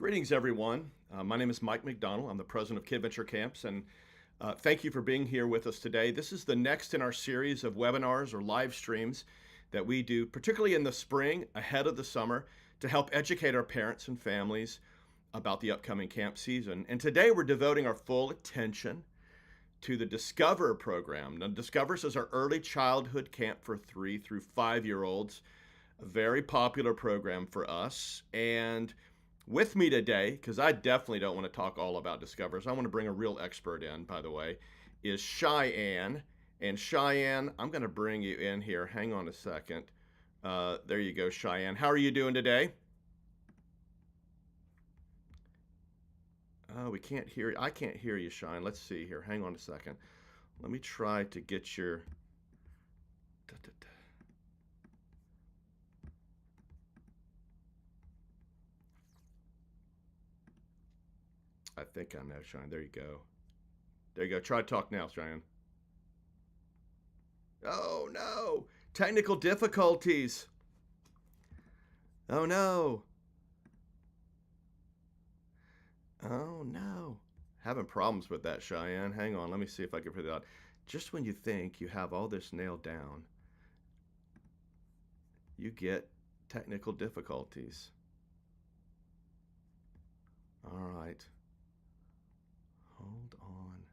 Greetings, everyone. My name is Mike McDonald. I'm the president of Kidventure Camps, and thank you for being here with us today. This is the next in our series of webinars or live streams that we do, particularly in the spring ahead of the summer, to help educate our parents and families about the upcoming camp season. And today we're devoting our full attention to the Discover program. Now, Discover is our early childhood camp for 3 through 5-year-olds, a very popular program for us. And with me today, because I definitely don't want to talk all about Discovers, I want to bring a real expert in, by the way, is Cheyenne. And Cheyenne, I'm going to bring you in here. Hang on a second. There you go, Cheyenne. How are you doing today? Oh, we can't hear you. I can't hear you, Cheyenne. Let's see here. Hang on a second. Let me try to get your... I think I know, Cheyenne. There you go. There you go. Try to talk now, Cheyenne. Oh, no. Technical difficulties. Oh, no. Oh, no. Having problems with that, Cheyenne. Hang on. Let me see if I can figure it out. Just when you think you have all this nailed down, you get technical difficulties. All right. Hold on.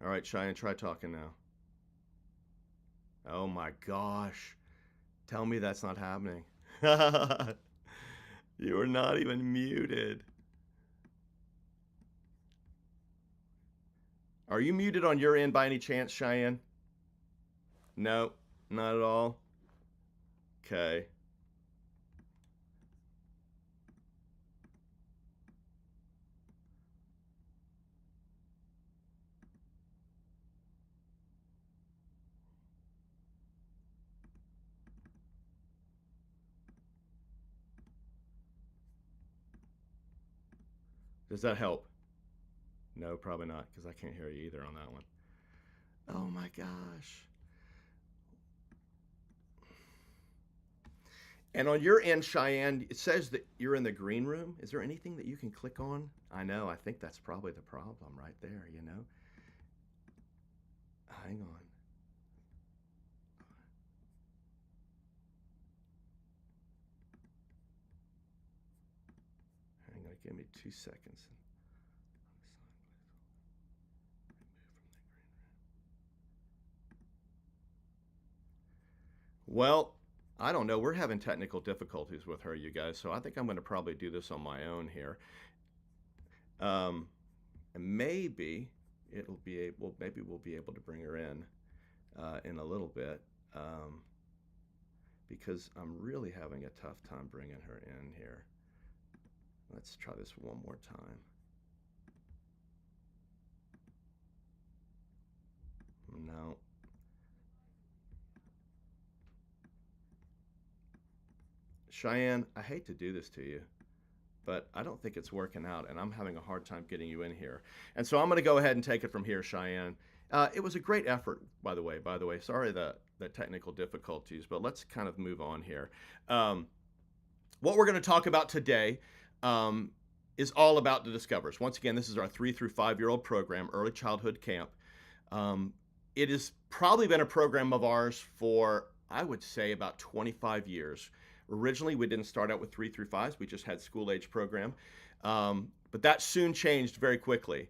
All right, Cheyenne, try talking now. Oh my gosh. Tell me that's not happening. You are not even muted. Are you muted on your end by any chance, Cheyenne? No, not at all. Okay. Does that help? No, probably not, because I can't hear you either on that one. Oh my gosh. And on your end, Cheyenne, it says that you're in the green room. Is there anything that you can click on? I know, I think that's probably the problem right there, you know? Hang on. Hang on, give me 2 seconds. Well, I don't know. We're having technical difficulties with her, you guys, so I think I'm going to probably do this on my own here. And maybe maybe we'll be able to bring her in a little bit, because I'm really having a tough time bringing her in here. Let's try this one more time. No. Cheyenne, I hate to do this to you, but I don't think it's working out, and I'm having a hard time getting you in here. And so I'm going to go ahead and take it from here, Cheyenne. It was a great effort, by the way. Sorry the technical difficulties, but let's kind of move on here. What we're going to talk about today is all about the Discovers. Once again, this is our 3 through 5-year-old program, early childhood camp. It has probably been a program of ours for, I would say, about 25 years. Originally, we didn't start out with 3 through 5s. We just had school-age program. But that soon changed very quickly.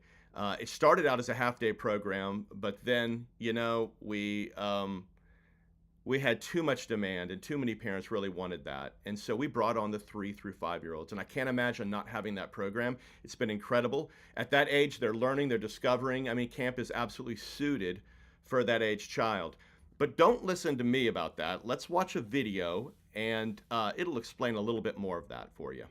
It started out as a half-day program, but then, you know, we had too much demand and too many parents really wanted that. And so we brought on the 3 through 5-year-olds. And I can't imagine not having that program. It's been incredible. At that age, they're learning, they're discovering. I mean, camp is absolutely suited for that age child. But don't listen to me about that. Let's watch a video, and it'll explain a little bit more of that for you.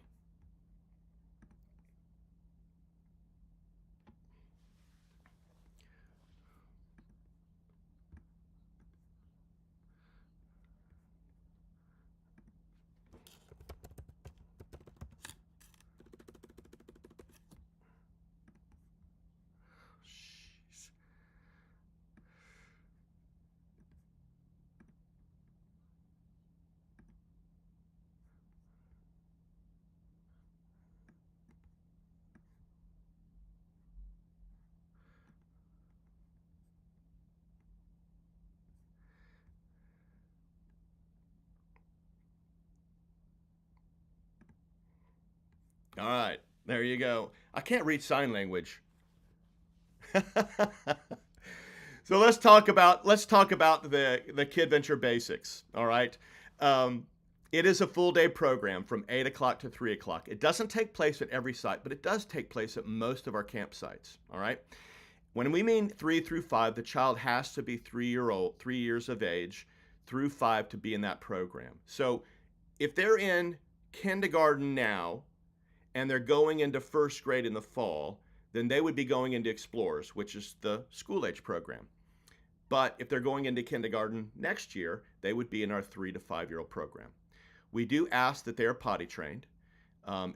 All right, there you go. I can't read sign language. So let's talk about the Kidventure basics. All right. Um, it is a full day program from 8 o'clock to 3 o'clock. It doesn't take place at every site, but it does take place at most of our campsites. All right. When we mean 3 through 5, the child has to be 3 years of age through 5 to be in that program. So if they're in kindergarten now and they're going into first grade in the fall, then they would be going into Explorers, which is the school age program. But if they're going into kindergarten next year, they would be in our 3 to 5 year old program. We do ask that they are potty trained.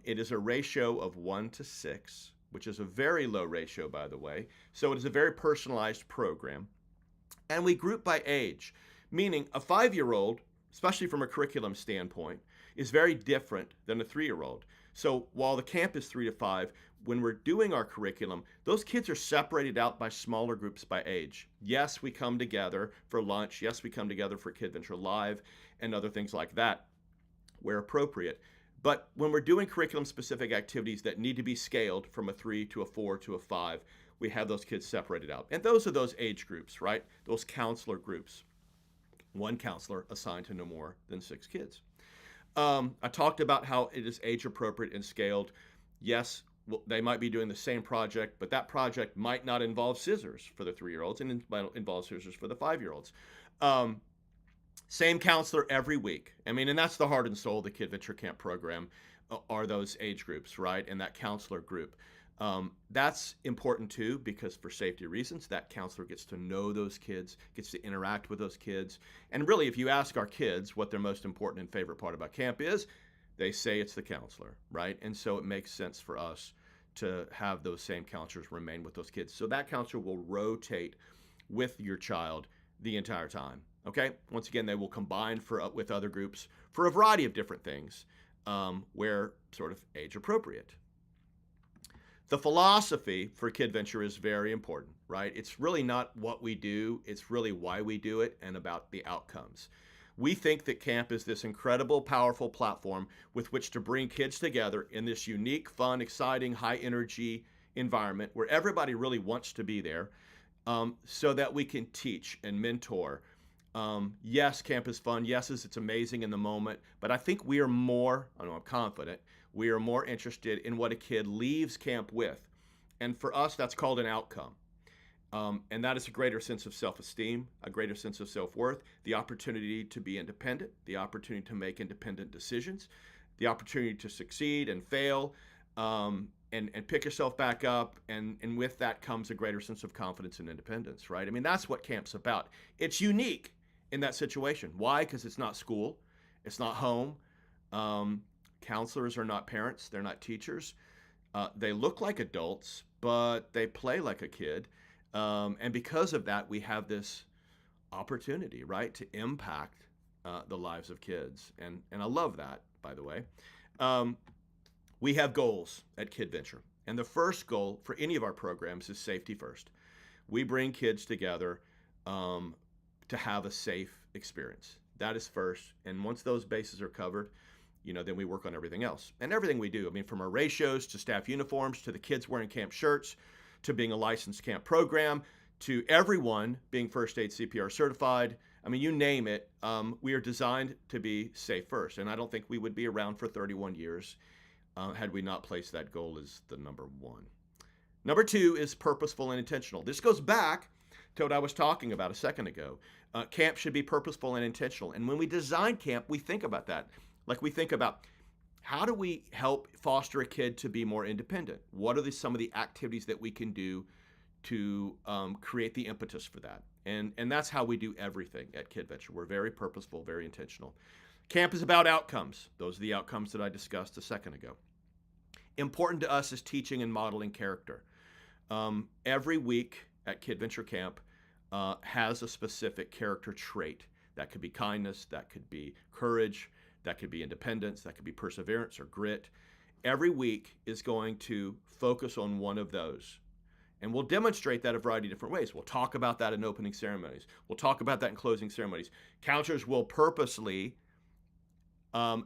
It is a ratio of 1 to 6, which is a very low ratio, by the way. So it is a very personalized program. And we group by age, meaning a 5-year-old, especially from a curriculum standpoint, is very different than a 3-year-old. So while the camp is 3 to 5, when we're doing our curriculum, those kids are separated out by smaller groups by age. Yes, we come together for lunch. Yes, we come together for Kidventure Live and other things like that where appropriate. But when we're doing curriculum-specific activities that need to be scaled from a 3 to a 4 to a 5, we have those kids separated out. And those are those age groups, right? Those counselor groups. One counselor assigned to no more than 6 kids. I talked about how it is age appropriate and scaled. Yes, well, they might be doing the same project, but that project might not involve scissors for the 3-year-olds and it might involve scissors for the 5-year-olds. Same counselor every week. I mean, and that's the heart and soul of the Kidventure Camp program are those age groups, right? And that counselor group. That's important too, because for safety reasons, that counselor gets to know those kids, gets to interact with those kids. And really, if you ask our kids what their most important and favorite part about camp is, they say it's the counselor, right? And so it makes sense for us to have those same counselors remain with those kids. So that counselor will rotate with your child the entire time, okay? Once again, they will combine with other groups for a variety of different things where sort of age appropriate. The philosophy for Kidventure is very important, right? It's really not what we do, it's really why we do it and about the outcomes. We think that camp is this incredible, powerful platform with which to bring kids together in this unique, fun, exciting, high-energy environment where everybody really wants to be there so that we can teach and mentor. Yes, camp is fun. Yes, it's amazing in the moment. But I think we are more, I know I'm confident, we are more interested in what a kid leaves camp with. And for us, that's called an outcome. And that is a greater sense of self-esteem, a greater sense of self-worth, the opportunity to be independent, the opportunity to make independent decisions, the opportunity to succeed and fail, and pick yourself back up. And with that comes a greater sense of confidence and independence, right? I mean, that's what camp's about. It's unique in that situation. Why? Because it's not school. It's not home. Counselors are not parents. They're not teachers. They look like adults, but they play like a kid. And because of that, we have this opportunity, right, to impact the lives of kids. And I love that, by the way. We have goals at Kidventure. And the first goal for any of our programs is safety first. We bring kids together to have a safe experience. That is first. And once those bases are covered, then we work on everything else. And everything we do, I mean, from our ratios to staff uniforms to the kids wearing camp shirts to being a licensed camp program to everyone being first aid CPR certified. I mean, you name it, we are designed to be safe first. And I don't think we would be around for 31 years had we not placed that goal as the number one. Number 2 is purposeful and intentional. This goes back to what I was talking about a second ago. Camp should be purposeful and intentional. And when we design camp, we think about that. Like we think about how do we help foster a kid to be more independent? What are some of the activities that we can do to create the impetus for that? And that's how we do everything at Kidventure. We're very purposeful, very intentional. Camp is about outcomes. Those are the outcomes that I discussed a second ago. Important to us is teaching and modeling character. Every week at Kidventure Camp has a specific character trait. That could be kindness, that could be courage, that could be independence, that could be perseverance or grit. Every week is going to focus on one of those. And we'll demonstrate that a variety of different ways. We'll talk about that in opening ceremonies. We'll talk about that in closing ceremonies. Counselors will purposely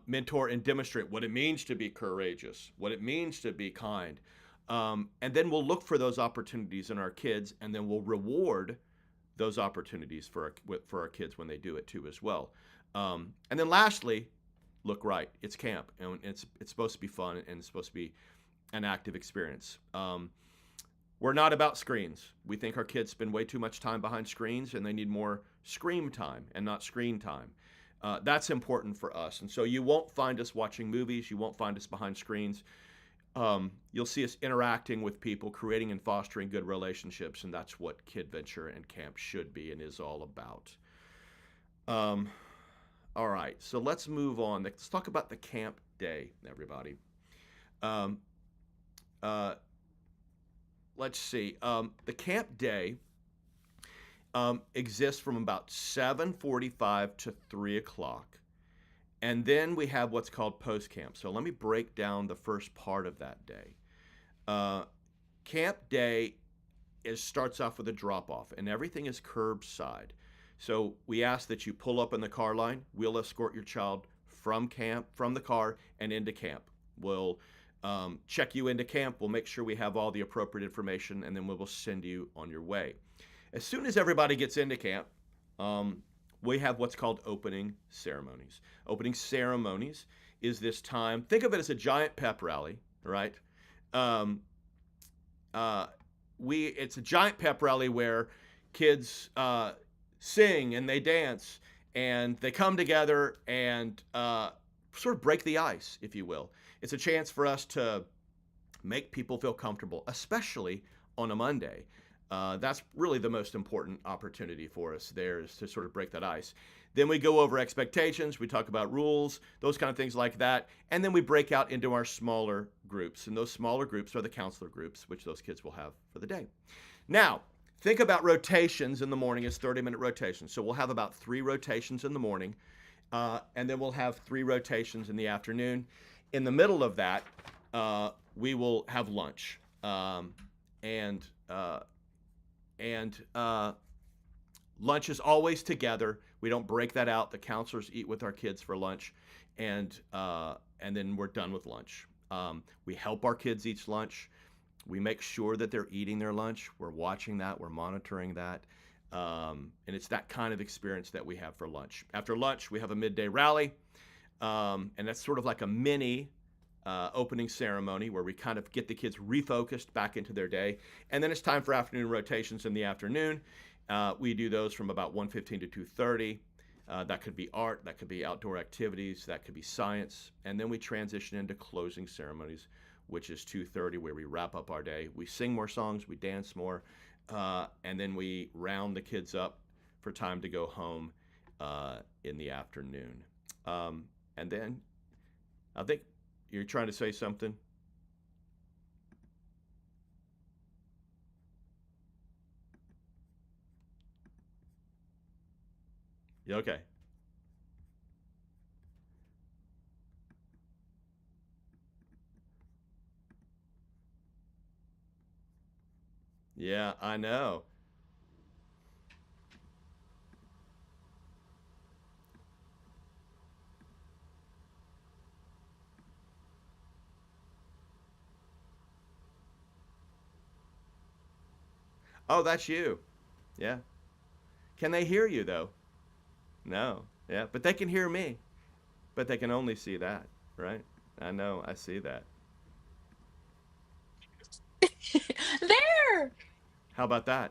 mentor and demonstrate what it means to be courageous, what it means to be kind. And then we'll look for those opportunities in our kids, and then we'll reward those opportunities for our kids when they do it too as well. And then lastly, look right. It's camp, and it's supposed to be fun, and it's supposed to be an active experience. We're not about screens. We think our kids spend way too much time behind screens, and they need more screen time and not screen time. That's important for us. And so you won't find us watching movies. You won't find us behind screens. You'll see us interacting with people, creating and fostering good relationships, and that's what Kidventure and camp should be and is all about. All right, so let's move on. Let's talk about the camp day, everybody. Um, let's see. The camp day exists from about 7:45 to 3 o'clock. And then we have what's called post-camp. So let me break down the first part of that day. Camp day starts off with a drop-off, and everything is curbside. So we ask that you pull up in the car line. We'll escort your child from the car, and into camp. We'll check you into camp. We'll make sure we have all the appropriate information, and then we will send you on your way. As soon as everybody gets into camp, we have what's called opening ceremonies. Opening ceremonies is this time, think of it as a giant pep rally, right? It's a giant pep rally where kids sing and they dance and they come together and sort of break the ice, if you will. It's a chance for us to make people feel comfortable, especially on a Monday. That's really the most important opportunity for us there, is to sort of break that ice. Then we go over expectations, we talk about rules, those kind of things like that, and then we break out into our smaller groups, and those smaller groups are the counselor groups, which those kids will have for the day. Now, think about rotations in the morning as 30-minute rotations. So we'll have about 3 rotations in the morning, and then we'll have 3 rotations in the afternoon. In the middle of that, we will have lunch, and lunch is always together. We don't break that out. The counselors eat with our kids for lunch, and then we're done with lunch. We help our kids eat lunch. We make sure that they're eating their lunch. We're watching that. We're monitoring that. And it's that kind of experience that we have for lunch. After lunch, we have a midday rally, and that's sort of like a mini opening ceremony where we kind of get the kids refocused back into their day. And then it's time for afternoon rotations in the afternoon. We do those from about 1:15 to 2:30. That could be art, that could be outdoor activities, that could be science. And then we transition into closing ceremonies, which is 2:30, where we wrap up our day. We sing more songs, we dance more, and then we round the kids up for time to go home in the afternoon. And then I think you're trying to say something. Yeah, okay. Yeah, I know. Oh, that's you. Yeah. Can they hear you though? No. Yeah, but they can hear me. But they can only see that, right? I know. I see that. There! How about that?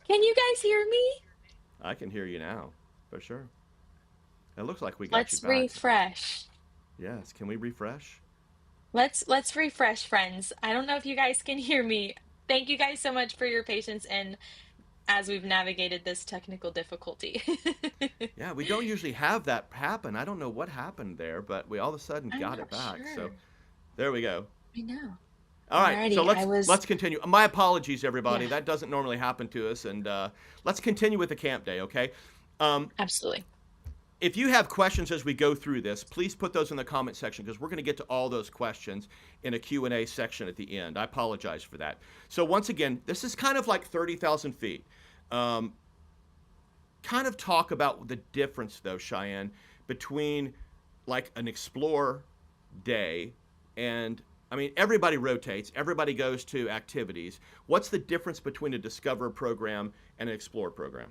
Can you guys hear me? I can hear you now, for sure. It looks like we got you Let's back. refresh. Yes. Can we refresh? Let's refresh, friends. I don't know if you guys can hear me. Thank you guys so much for your patience and as we've navigated this technical difficulty. Yeah, we don't usually have that happen. I don't know what happened there, but we all of a sudden I'm got it not back. So sure. there we go. I know. All right, so Alrighty, I let's was, let's continue. My apologies, everybody. yeah, That doesn't normally happen to us, and let's continue with the camp day. Okay. Um, absolutely. if you have questions as we go through this, please put those in the comment section because we're going to get to all those questions in a Q&A section at the end. I apologize for that. So once again, this is kind of like 30,000 feet. Um, kind of talk about the difference, though, Cheyenne, between like an explore day, and I mean everybody rotates, everybody goes to activities. What's the difference between a discover program and an explore program?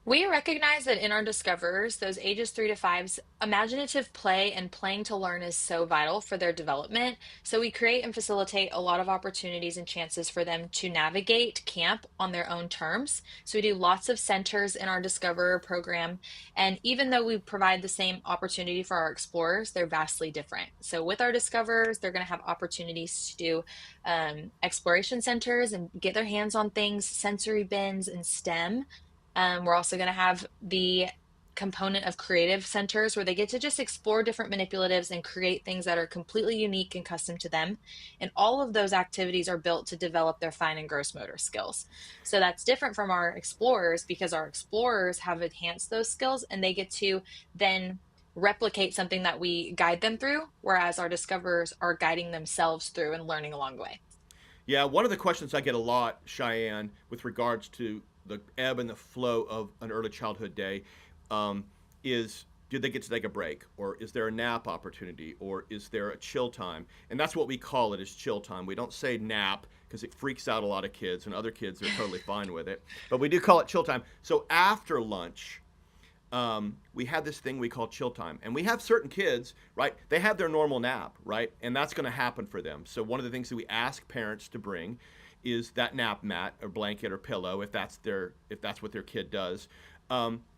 We recognize that in our discoverers, those ages 3 to 5's, imaginative play and playing to learn is so vital for their development. So we create and facilitate a lot of opportunities and chances for them to navigate camp on their own terms. So we do lots of centers in our discoverer program. And even though we provide the same opportunity for our explorers, they're vastly different. So with our discoverers, they're going to have opportunities to do exploration centers and get their hands on things, sensory bins, and STEM. We're also going to have the component of creative centers where they get to just explore different manipulatives and create things that are completely unique and custom to them. And all of those activities are built to develop their fine and gross motor skills. So that's different from our explorers because our explorers have enhanced those skills and they get to then replicate something that we guide them through, whereas our discoverers are guiding themselves through and learning along the way. Yeah, one of the questions I get a lot, Cheyenne, with regards to the ebb and the flow of an early childhood day, um, is do they get to take a break, or is there a nap opportunity, or is there a chill time? And that's what we call it, is chill time. We don't say nap because it freaks out a lot of kids, and other kids are totally fine with it. But we do call it chill time. So after lunch, we have this thing we call chill time. And we have certain kids, right? They have their normal nap, right? And that's going to happen for them. So one of the things that we ask parents to bring is that nap mat or blanket or pillow if that's what their kid does.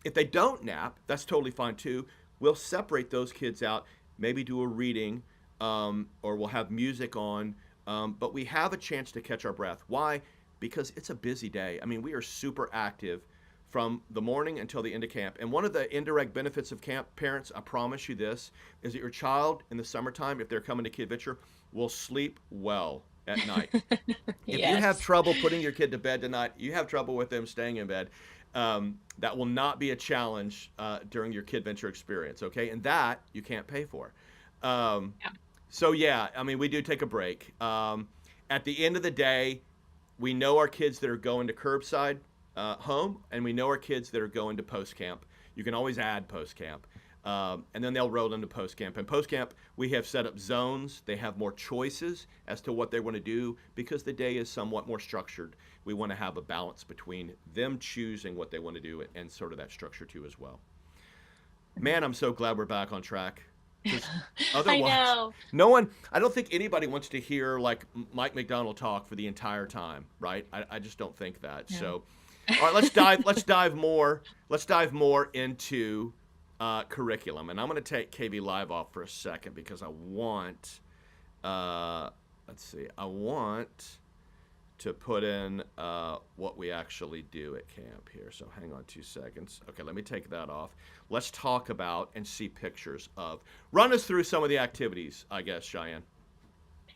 If they don't nap, that's totally fine too. We'll separate those kids out, maybe do a reading, or we'll have music on. But we have a chance to catch our breath. Why? Because it's a busy day. I mean, we are super active from the morning until the end of camp. And one of the indirect benefits of camp, parents, I promise you this, is that your child in the summertime, if they're coming to Kidventure, will sleep well at night. If you have Yes. trouble putting your kid to bed tonight, you have trouble with them staying in bed. That will not be a challenge during your Kidventure experience, okay? And that you can't pay for. Um, Yeah. so yeah, I mean, we do take a break. At the end of the day, we know our kids that are going to curbside home, and we know our kids that are going to post camp. You can always add post camp. And then they'll roll into post camp. And post camp, we have set up zones. They have more choices as to what they want to do because the day is somewhat more structured. We want to have a balance between them choosing what they want to do and sort of that structure too as well. Man, I'm so glad we're back on track. Because I otherwise, know. no one, I don't think anybody wants to hear like Mike McDonald talk for the entire time, right? I just don't think that. Yeah. So, all right, let's dive more into curriculum. And I'm going to take KV Live off for a second because I want, let's see, I want to put in what we actually do at camp here. So hang on 2 seconds. Okay, let me take that off. Let's talk about and see pictures of. Run us through some of the activities, I guess, Cheyenne.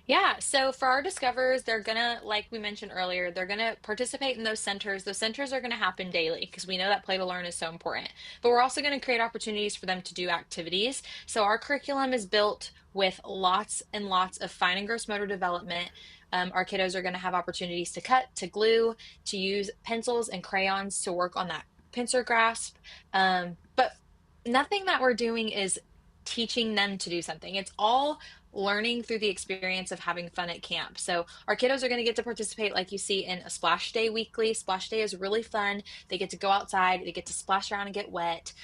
Yeah, so for our discoverers, they're gonna, like we mentioned earlier, they're gonna participate in those centers. Those centers are gonna happen daily because we know that play to learn is so important. But we're also gonna create opportunities for them to do activities. So our curriculum is built with lots and lots of fine and gross motor development. Our kiddos are gonna have opportunities to cut, to glue, to use pencils and crayons to work on that pincer grasp. But nothing that we're doing is teaching them to do something. It's all learning through the experience of having fun at camp. So our kiddos are going to get to participate, like you see, in a splash day weekly. Splash day is really fun. They get to go outside, they get to splash around and get wet.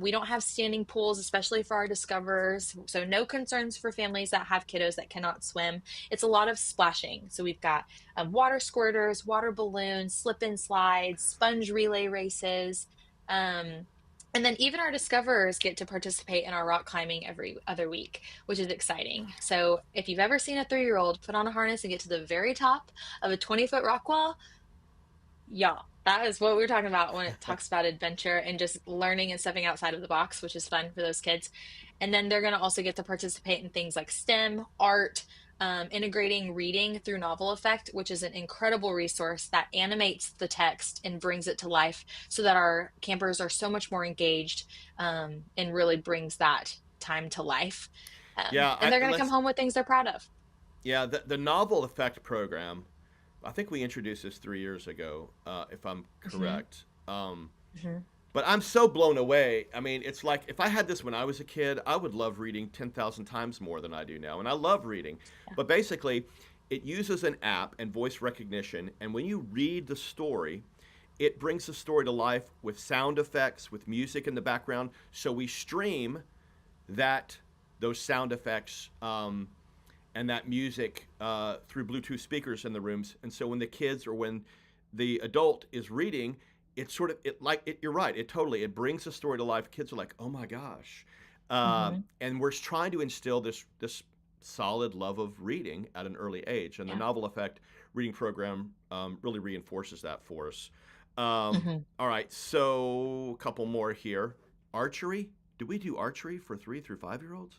We don't have standing pools, especially for our discoverers. So no concerns for families that have kiddos that cannot swim. It's a lot of splashing. So we've got water squirters, water balloons, slip and slides, sponge relay races. Um, and then even our discoverers get to participate in our rock climbing every other week, which is exciting. So if you've ever seen a 3-year-old put on a harness and get to the very top of a 20-foot rock wall, yeah, that is what we're talking about when it talks about adventure and just learning and stepping outside of the box, which is fun for those kids. And then they're going to also get to participate in things like STEM, art, integrating reading through Novel Effect, which is an incredible resource that animates the text and brings it to life so that our campers are so much more engaged, and really brings that time to life. Yeah, And they're going to come let's. home with things they're proud of. Yeah, the novel effect program. I think we introduced this 3 years ago, if I'm Hmm. correct. Hmm. But I'm so blown away. I mean, it's like if I had this when I was a kid, I would love reading 10,000 times more than I do now. And I love reading. Yeah. But basically, it uses an app and voice recognition. And when you read the story, it brings the story to life with sound effects, with music in the background. So we stream that those sound effects and that music through Bluetooth speakers in the rooms. And so when the kids or when the adult is reading, it's sort of you're right. It brings the story to life. Kids are like, oh my gosh, Hmm. and we're trying to instill this solid love of reading at an early age. And the Yeah. Novel Effect reading program really reinforces that for us. Hmm. All right, so a couple more here. Archery. Do we do archery for 3 through 5 year olds?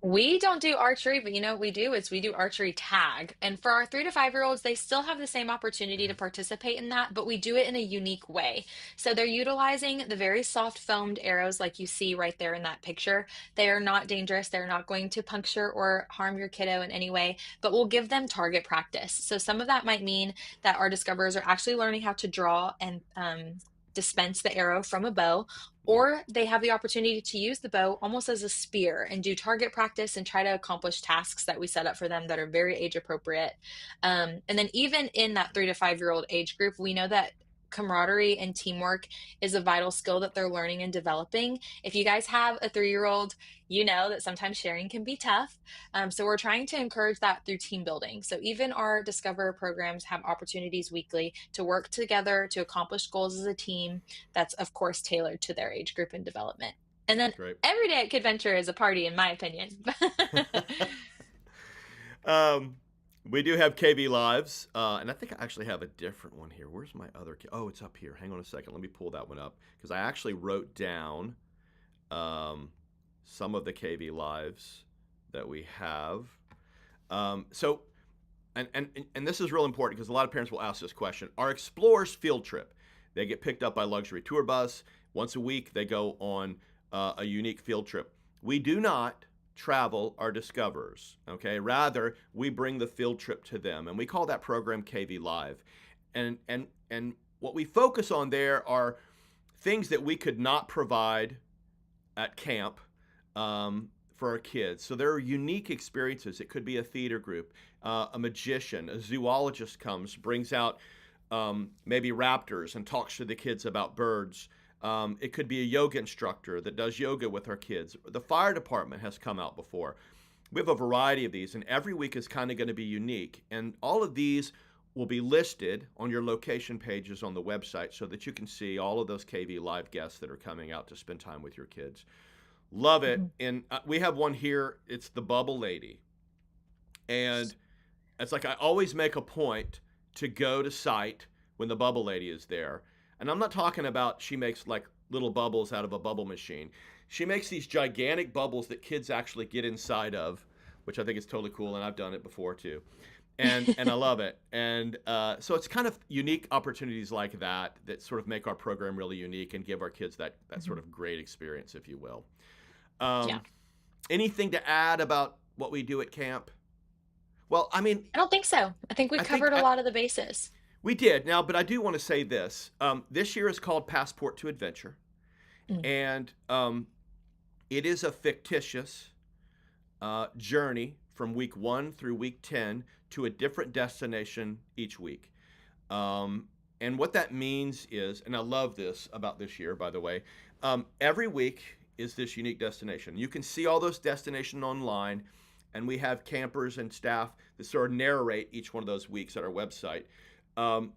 We don't do archery, but you know what we do is we do archery tag. And for our 3 to 5 year olds, they still have the same opportunity to participate in that, but we do it in a unique way. So they're utilizing the very soft foamed arrows like you see right there in that picture. They are not dangerous. They're not going to puncture or harm your kiddo in any way, but we'll give them target practice. So some of that might mean that our discoverers are actually learning how to draw and dispense the arrow from a bow, Yeah, or they have the opportunity to use the bow almost as a spear and do target practice and try to accomplish tasks that we set up for them that are very age appropriate. And then, even in that 3 to 5 year old age group, we know that camaraderie and teamwork is a vital skill that they're learning and developing. If you guys have a 3 year old, you know that sometimes sharing can be tough. So, we're trying to encourage that through team building. So, even our Discover programs have opportunities weekly to work together to accomplish goals as a team that's of course tailored to their age group and development. And then great. every day at Kidventure is a party, in my opinion. um, we do have KB Lives, and I think I actually have a different one here. Where's my other? Oh, it's up here. Hang on a second. Let me pull that one up because I actually wrote down um, some of the KV Lives that we have. So, and this is real important because a lot of parents will ask this question: Our Explorers field trip, they get picked up by luxury tour bus once a week. They go on a unique field trip. We do not travel our discoverers. Okay, rather we bring the field trip to them, and we call that program KV Live. And what we focus on there are things that we could not provide at camp for our kids. So there are unique experiences. It could be a theater group, a magician, a zoologist comes, brings out maybe raptors and talks to the kids about birds. It could be a yoga instructor that does yoga with our kids. The fire department has come out before. We have a variety of these, and every week is kind of going to be unique. And all of these will be listed on your location pages on the website so that you can see all of those KV live guests that are coming out to spend time with your kids. Love it. Mhm. And we have one here. It's the Bubble Lady. And it's like I always make a point to go to site when the Bubble Lady is there. And I'm not talking about she makes like little bubbles out of a bubble machine. She makes these gigantic bubbles that kids actually get inside of, which I think is totally cool. And I've done it before too. And I love it. And so it's kind of unique opportunities like that that sort of make our program really unique and give our kids that sort Mhm. of great experience, if you will. Yeah. Um, anything to add about what we do at camp? Well, I mean, I don't think so. I think we I think covered a lot of the bases. we did now, but I do want to say this. This year is called Passport to Adventure, Mm. and it is a fictitious journey from week 1 through week 10 to a different destination each week. And what that means is, and I love this about this year, by the way, every week is this unique destination. You can see all those destinations online, and we have campers and staff that sort of narrate each one of those weeks at our website. Um,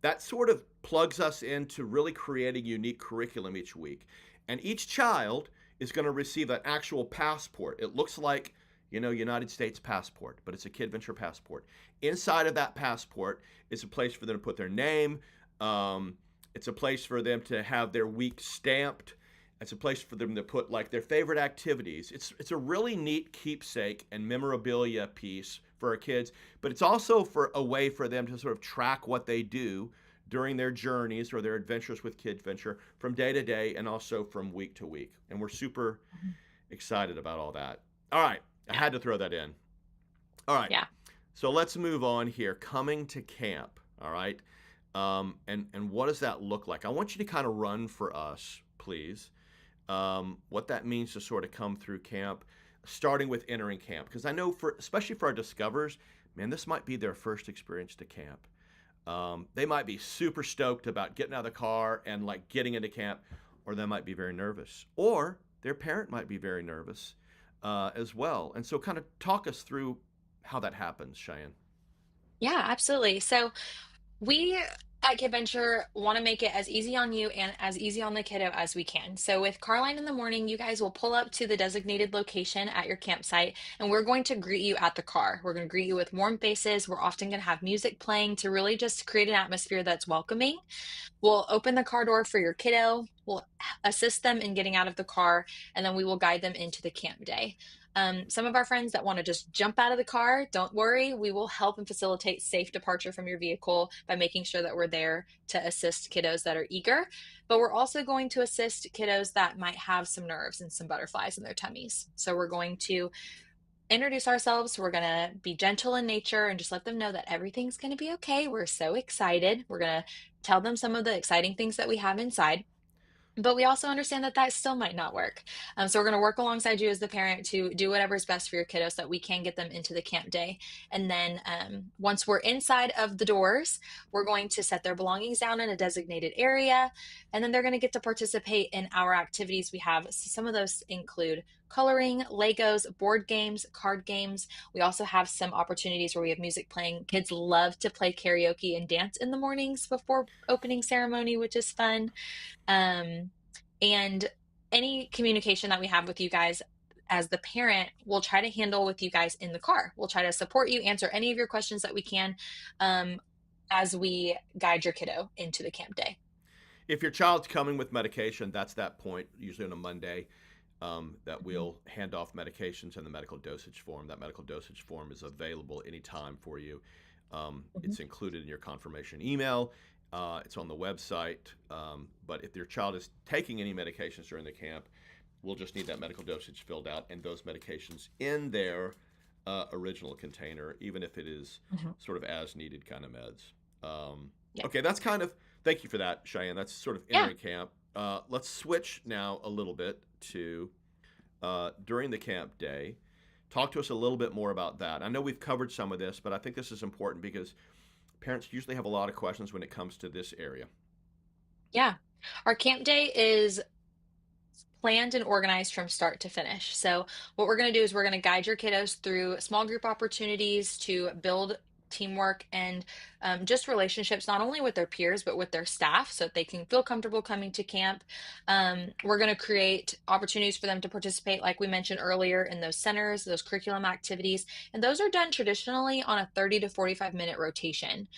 that sort of plugs us into really creating unique curriculum each week. And each child is going to receive an actual passport. It looks like, United States passport, but it's a Kidventure passport. Inside of that passport is a place for them to put their name. It's a place for them to have their week stamped. It's a place for them to put like their favorite activities. It's a really neat keepsake and memorabilia piece for our kids, but it's also for a way for them to sort of track what they do during their journeys or their adventures with Kidventure from day to day and also from week to week. And we're super Mhm. excited about all that. All right, I Yeah. had to throw that in. All right, Yeah. so let's move on here. Coming to camp. All right. And what does that look like? I want you to kind of run for us, please. What that means to sort of come through camp, starting with entering camp, because I know for especially for our discoverers, man, this might be their first experience to camp. They might be super stoked about getting out of the car and like getting into camp, or they might be very nervous, or their parent might be very nervous as well. And so, kind of talk us through how that happens, Cheyenne. Yeah, absolutely. So we at Kidventure want to make it as easy on you and as easy on the kiddo as we can. So with Carline in the morning, you guys will pull up to the designated location at your campsite, and we're going to greet you at the car. We're going to greet you with warm faces. We're often going to have music playing to really just create an atmosphere that's welcoming. We'll open the car door for your kiddo. We'll assist them in getting out of the car, and then we will guide them into the camp day. Some of our friends that want to just jump out of the car, don't worry. We will help and facilitate safe departure from your vehicle by making sure that we're there to assist kiddos that are eager. But we're also going to assist kiddos that might have some nerves and some butterflies in their tummies. So we're going to introduce ourselves. We're going to be gentle in nature and just let them know that everything's going to be okay. We're so excited. We're going to tell them some of the exciting things that we have inside. But we also understand that that still might not work. So we're going to work alongside you as the parent to do whatever's best for your kiddos so that we can get them into the camp day. And then once we're inside of the doors, we're going to set their belongings down in a designated area. And then they're going to get to participate in our activities. We have some of those include coloring, Legos, board games, card games. We also have some opportunities where we have music playing. Kids love to play karaoke and dance in the mornings before opening ceremony, which is fun. Um, and any communication that we have with you guys as the parent, we'll try to handle with you guys in the car. We'll try to support you, answer any of your questions that we can um, as we guide your kiddo into the camp day. If your child's coming with medication, that's that point, usually on a Monday, that Mhm. we'll hand off medications in the medical dosage form. That medical dosage form is available anytime for you. Mhm. It's included in your confirmation email. It's on the website. But if your child is taking any medications during the camp, we'll just need that medical dosage filled out and those medications in their original container, even if it is Mhm. sort of as needed kind of meds. Yeah. Okay, that's kind of, thank you for that, Cheyenne. That's sort of Yeah. entering camp. Let's switch now a little bit to during the camp day. Talk to us a little bit more about that. I know we've covered some of this, but I think this is important because parents usually have a lot of questions when it comes to this area. Yeah. Our camp day is planned and organized from start to finish. So, what we're going to do is we're going to guide your kiddos through small group opportunities to build teamwork and just relationships, not only with their peers, but with their staff, so that they can feel comfortable coming to camp. We're going to create opportunities for them to participate, like we mentioned earlier, in those centers, those curriculum activities. And those are done traditionally on a 30 to 45-minute rotation.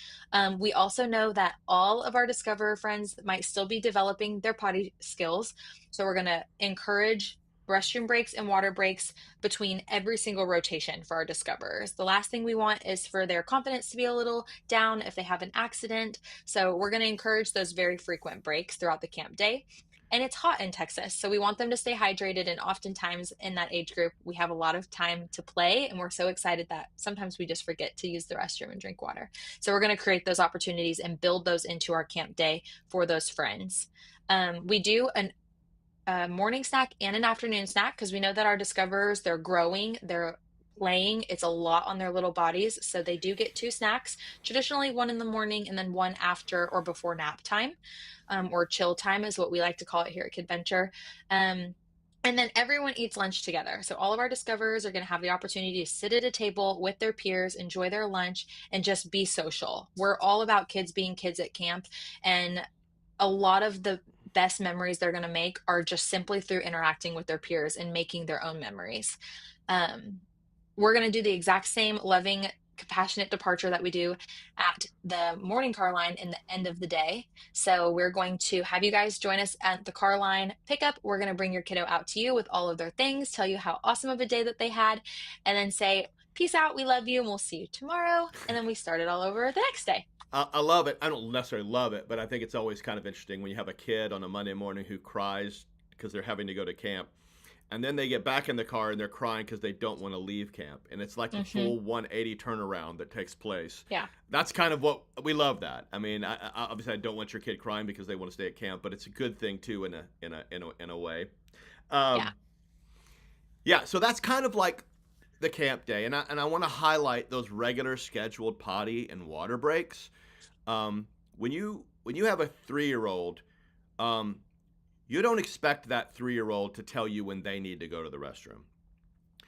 We also know that all of our Discover friends might still be developing their potty skills. So we're going to encourage restroom breaks and water breaks between every single rotation for our discoverers. The last thing we want is for their confidence to be a little down if they have an accident. So we're going to encourage those very frequent breaks throughout the camp day. And it's hot in Texas, so we want them to stay hydrated. And oftentimes in that age group, we have a lot of time to play, and we're so excited that sometimes we just forget to use the restroom and drink water. So we're going to create those opportunities and build those into our camp day for those friends. We do a morning snack and an afternoon snack because we know that our discoverers, they're growing, they're playing. It's a lot on their little bodies. So they do get two snacks, traditionally one in the morning and then one after or before nap time, or chill time is what we like to call it here at Kidventure. And then everyone eats lunch together. So all of our discoverers are going to have the opportunity to sit at a table with their peers, enjoy their lunch, and just be social. We're all about kids being kids at camp. And a lot of the best memories they're going to make are just simply through interacting with their peers and making their own memories. Um, we're going to do the exact same loving, compassionate departure that we do at the morning car line in the end of the day. So we're going to have you guys join us at the car line pickup. We're going to bring your kiddo out to you with all of their things, tell you how awesome of a day that they had, and then say, peace out, we love you, and we'll see you tomorrow. And then we start it all over the next day. I love it. I don't necessarily love it, but I think it's always kind of interesting when you have a kid on a Monday morning who cries because they're having to go to camp. and then they get back in the car and they're crying because they don't want to leave camp, and it's like a Hmm. full 180 turnaround that takes place. Yeah. That's kind of what we love. That I mean, obviously I don't want your kid crying because they want to stay at camp, but it's a good thing too in a way. Yeah. Um, yeah, so that's kind of like the camp day, and I want to highlight those regular scheduled potty and water breaks. When you have a 3 year old, um, you don't expect that 3 year old to tell you when they need to go to the restroom.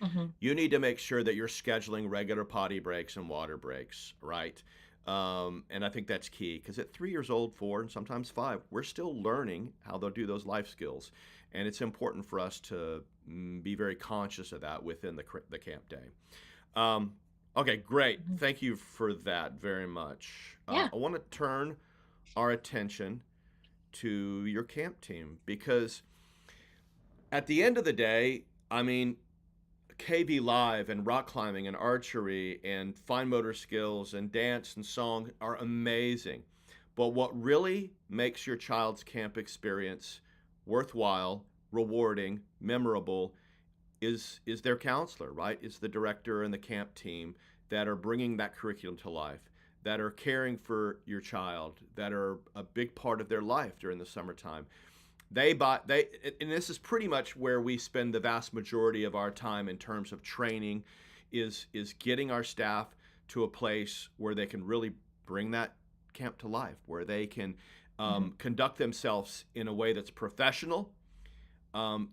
Hmm. You need to make sure that you're scheduling regular potty breaks and water breaks, right? And I think that's key because at 3 years old, 4, and sometimes 5, we're still learning how they'll do those life skills. And it's important for us to be very conscious of that within the camp day. Um, okay, great. Hmm. Thank you for that very much. Yeah. I want to turn our attention to your camp team because at the end of the day, I mean, KV Live and rock climbing and archery and fine motor skills and dance and song are amazing. But what really makes your child's camp experience worthwhile, rewarding, memorable is their counselor, right? Is the director and the camp team that are bringing that curriculum to life, that are caring for your child, that are a big part of their life during the summertime. And this is pretty much where we spend the vast majority of our time in terms of training, is getting our staff to a place where they can really bring that camp to life, where they can Hmm. conduct themselves in a way that's professional,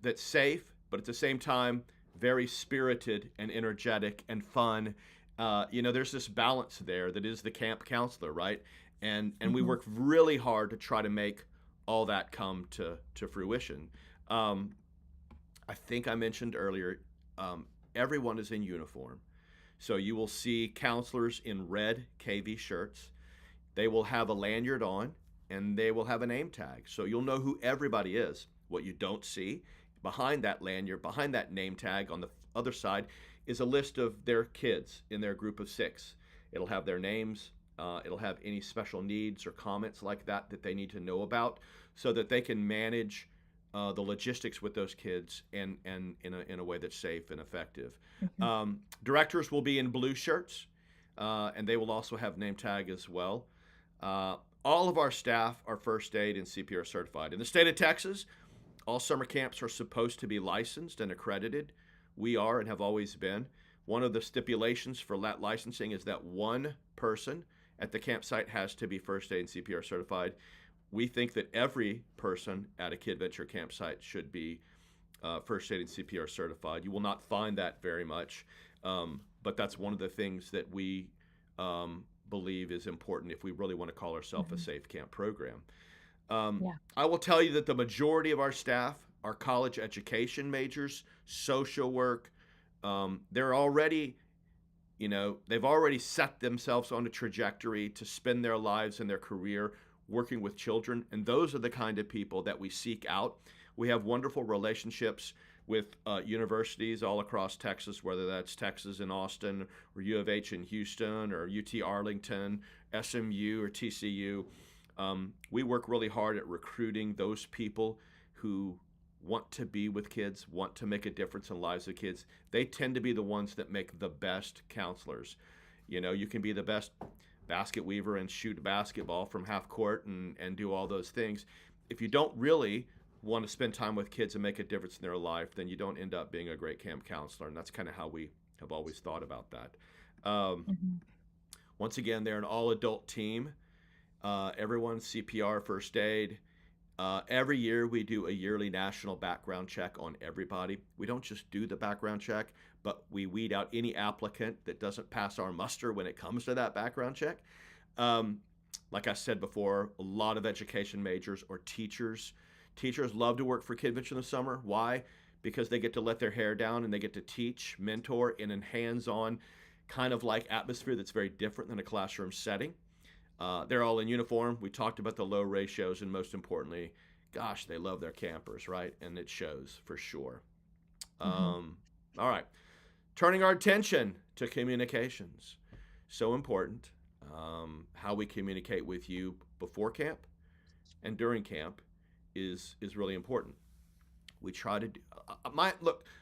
that's safe, but at the same time very spirited and energetic and fun. There's this balance there that is the camp counselor, right? And we Hmm. work really hard to try to make all that come to fruition. Um, I think I mentioned earlier, everyone is in uniform. So you will see counselors in red KV shirts. They will have a lanyard on and they will have a name tag. So you'll know who everybody is. What you don't see behind that lanyard, behind that name tag on the other side, is a list of their kids in their group of 6. It'll have their names, it'll have any special needs or comments like that that they need to know about so that they can manage the logistics with those kids and in a way that's safe and effective. Hmm. Directors will be in blue shirts, and they will also have name tag as well. Uh, all of our staff are first aid and CPR certified. In the state of Texas, all summer camps are supposed to be licensed and accredited. We are and have always been. One of the stipulations for that licensing is that one person at the campsite has to be first aid and CPR certified. We think that every person at a Kidventure campsite should be first aid and CPR certified. You will not find that very much, but that's one of the things that we believe is important if we really want to call ourselves a Hmm. safe camp program. Um, Yeah. I will tell you that the majority of our staff are college education majors, social work. They're already, they've already set themselves on a trajectory to spend their lives and their career working with children. And those are the kind of people that we seek out. We have wonderful relationships with universities all across Texas, whether that's Texas in Austin or U of H in Houston or UT Arlington, SMU or TCU. We work really hard at recruiting those people who want to be with kids, want to make a difference in the lives of kids. They tend to be the ones that make the best counselors. You can be the best basket weaver and shoot a basketball from half court and do all those things. If you don't really want to spend time with kids and make a difference in their life, then you don't end up being a great camp counselor. And that's kind of how we have always thought about that. Hmm. Once again, they're an all adult team. Everyone's CPR, first aid. Every year we do a yearly national background check on everybody. We don't just do the background check, but we weed out any applicant that doesn't pass our muster when it comes to that background check. Um, like I said before, a lot of education majors or teachers. Teachers love to work for Kidventure in the summer. Why? Because they get to let their hair down and they get to teach, mentor in a hands-on kind of like atmosphere that's very different than a classroom setting. They're all in uniform. We talked about the low ratios, and most importantly, gosh, they love their campers, right? And it shows for sure. Hmm. Um, all right, turning our attention to communications. So important. How we communicate with you before camp and during camp is really important. try to do,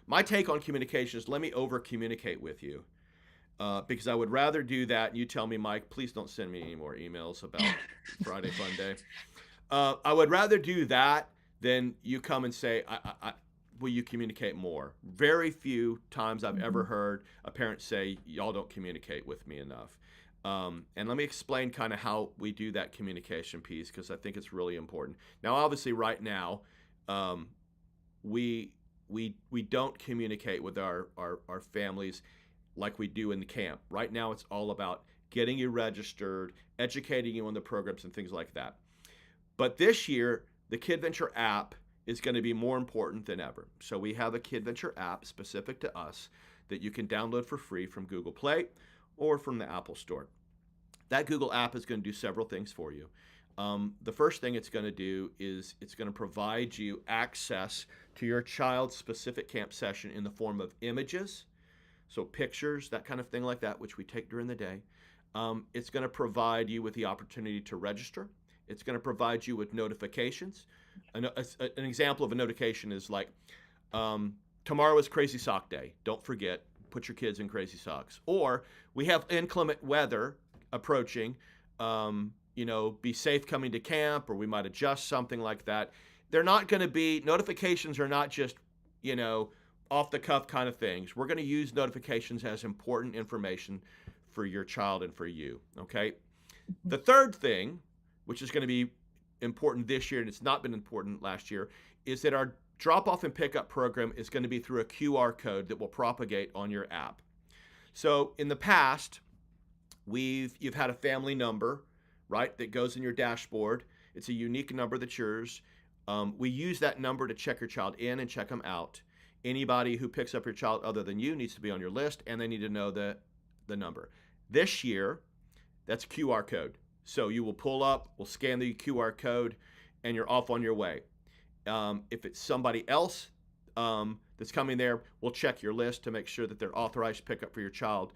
my take on communication is let me over communicate with you, because I would rather do that. And you tell me, Mike, please don't send me any more emails about Friday Fun Day. I would rather do that than you come and say, will you communicate more? Very few times I've ever Mhm. heard a parent say, y'all don't communicate with me enough. And let me explain kind of how we do that communication piece because I think it's really important. Now, obviously, right now, um, we we don't communicate with our families like we do in the camp. Right now, it's all about getting you registered, educating you on the programs and things like that. But this year, the Kidventure app is going to be more important than ever. So we have a Kidventure app specific to us that you can download for free from Google Play or from the Apple Store. That Google app is going to do several things for you. The first thing it's going to do is it's going to provide you access to your child's specific camp session in the form of images, so pictures, that kind of thing like that, which we take during the day. It's going to provide you with the opportunity to register. It's going to provide you with notifications. An example of a notification is like, tomorrow is Crazy Sock Day. Don't forget, put your kids in crazy socks. Or we have inclement weather approaching. Be safe coming to camp, or we might adjust something like that. They're not going to be, notifications are not just, you know, off the cuff kind of things. We're going to use notifications as important information for your child and for you. Okay. The third thing, which is going to be important this year, and it's not been important last year, is that our drop off and pickup program is going to be through a QR code that will propagate on your app. So in the past, you've had a family number, right, that goes in your dashboard. It's a unique number that's yours. We use that number to check your child in and check them out. Anybody who picks up your child other than you needs to be on your list, and they need to know the number. This year, that's QR code. So you will pull up, we'll scan the QR code, and you're off on your way. If it's somebody else that's coming there, we'll check your list to make sure that they're authorized to pick up for your child.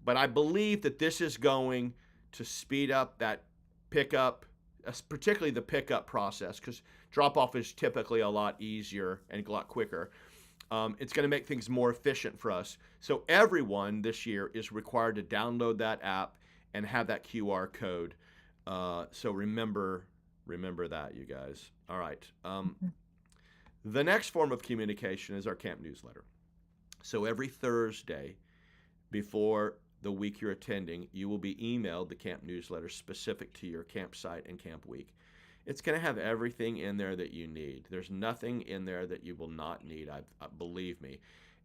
But I believe that this is going to speed up that pickup, particularly the pickup process, because drop off is typically a lot easier and a lot quicker. It's going to make things more efficient for us. So everyone this year is required to download that app and have that QR code. So remember that, you guys. All right. The next form of communication is our camp newsletter. So every Thursday before the week you're attending, you will be emailed the camp newsletter specific to your campsite and camp week. It's going to have everything in there that you need. There's nothing in there that you will not need, believe me.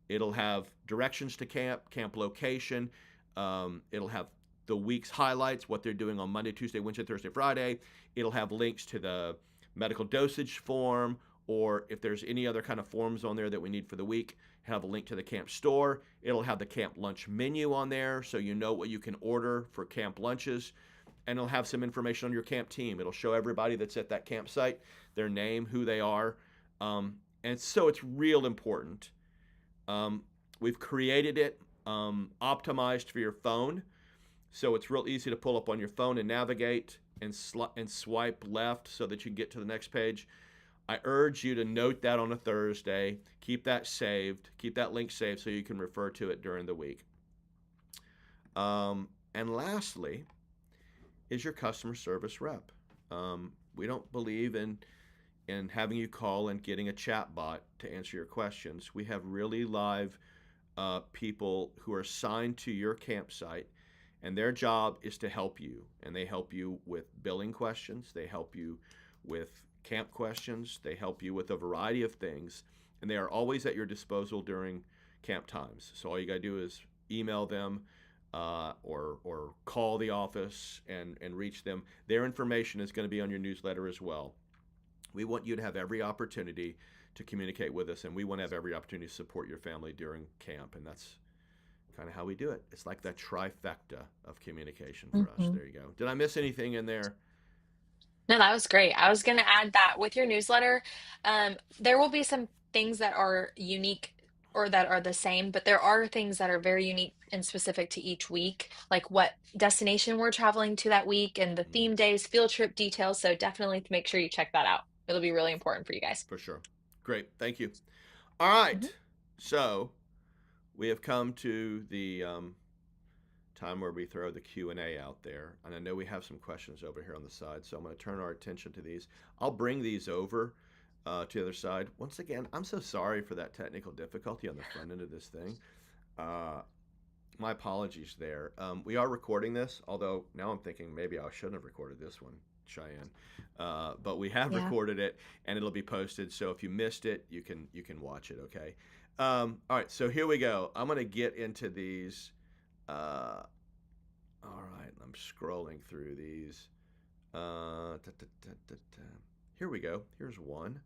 It'll have directions to camp location. It'll have the week's highlights, what they're doing on Monday, Tuesday, Wednesday, Thursday, Friday. It'll have links to the medical dosage form, or if there's any other kind of forms on there that we need for the week, have a link to the camp store. It'll have the camp lunch menu on there, so you know what you can order for camp lunches. And it'll have some information on your camp team. It'll show everybody that's at that campsite, their name, who they are. And so it's real important. We've created it optimized for your phone. So it's real easy to pull up on your phone and navigate and swipe left so that you can get to the next page. I urge you to note that on a Thursday. Keep that saved. Keep that link saved so you can refer to it during the week. And lastly is your customer service rep. We don't believe in having you call and getting a chat bot to answer your questions. We have really live people who are assigned to your campsite, and their job is to help you. And they help you with billing questions. They help you with camp questions. They help you with a variety of things. And they are always at your disposal during camp times. So all you got to do is email them or call the office and reach them. Their information is going to be on your newsletter as well. We want you to have every opportunity to communicate with us, and we want to have every opportunity to support your family during camp. And that's kind of how we do it. It's like that trifecta of communication for us. Mhm. There you go. Did I miss anything in there? No, that was great. I was going to add that with your newsletter, there will be some things that are unique or that are the same, but there are things that are very unique and specific to each week, like what destination we're traveling to that week and the Mm, theme days, field trip details. So definitely to make sure you check that out. It'll be really important for you guys. for sure. Great. Thank you. All right. Mhm. So we have come to the time where we throw the Q&A out there. And I know we have some questions over here on the side, so I'm going to turn our attention to these. I'll bring these over to the other side. Once again, I'm so sorry for that technical difficulty on the front end of this thing. Uh, my apologies there. We are recording this, although now I'm thinking maybe I shouldn't have recorded this one, Cheyenne. But we have Yeah. recorded it, and it'll be posted. So if you missed it, you can watch it. Okay. All right. So here we go. I'm gonna get into these. Uh, all right. I'm scrolling through these. Here we go. Here's one.